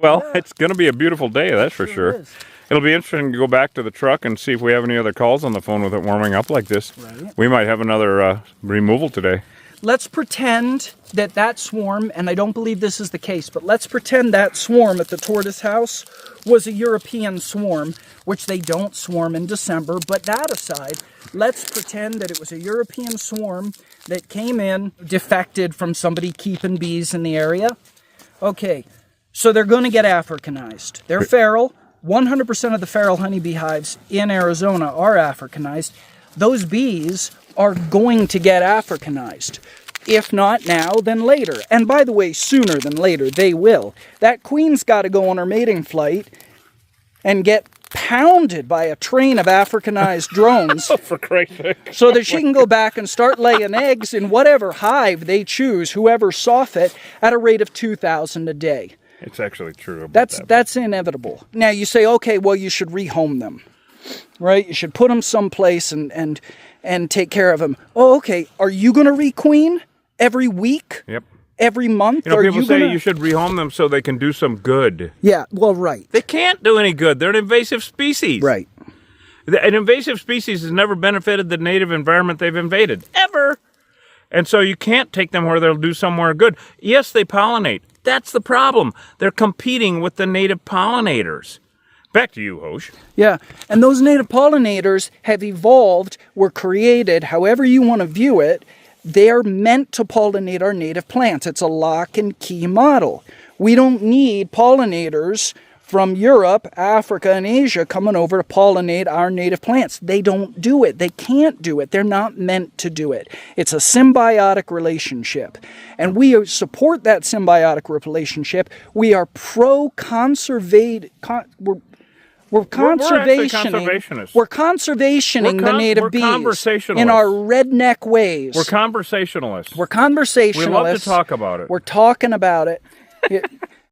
Well, it's going to be a beautiful day, that's for sure. It is. It'll be interesting to go back to the truck and see if we have any other calls on the phone with it warming up like this. Right. We might have another removal today. Let's pretend that swarm, and I don't believe this is the case, but let's pretend that swarm at the tortoise house was a European swarm, which they don't swarm in December. But that aside, let's pretend that it was a European swarm that came in, defected from somebody keeping bees in the area. Okay, so they're going to get Africanized. They're feral. 100% of the feral honeybee hives in Arizona are Africanized. Those bees are going to get Africanized. If not now, then later. And by the way, sooner than later, they will. That queen's got to go on her mating flight and get pounded by a train of Africanized drones For Christ's sake. so that she can go back and start laying eggs in whatever hive they choose, whoever saw fit, at a rate of 2,000 a day. It's actually true about that. That's inevitable. Now you say, okay, well, you should rehome them, right? You should put them someplace and take care of them. Oh, okay. Are you going to requeen every week? Yep. Every month? You know, Are people say gonna... you should rehome them so they can do some good. Yeah, well, right. They can't do any good. They're an invasive species. Right. An invasive species has never benefited the native environment they've invaded, ever. And so you can't take them where they'll do somewhere good. Yes, they pollinate. That's the problem. They're competing with the native pollinators. Back to you, Hosh. Yeah, and those native pollinators have evolved, were created, however you want to view it. They're meant to pollinate our native plants. It's a lock and key model. We don't need pollinators from Europe, Africa, and Asia coming over to pollinate our native plants. They don't do it. They can't do it. They're not meant to do it. It's a symbiotic relationship. And we support that symbiotic relationship. We are pro-conservation. We're conservationing. We're conservationing the native bees in our redneck ways. We're conversationalists. We're conversationalists. We love to talk about it. We're talking about it.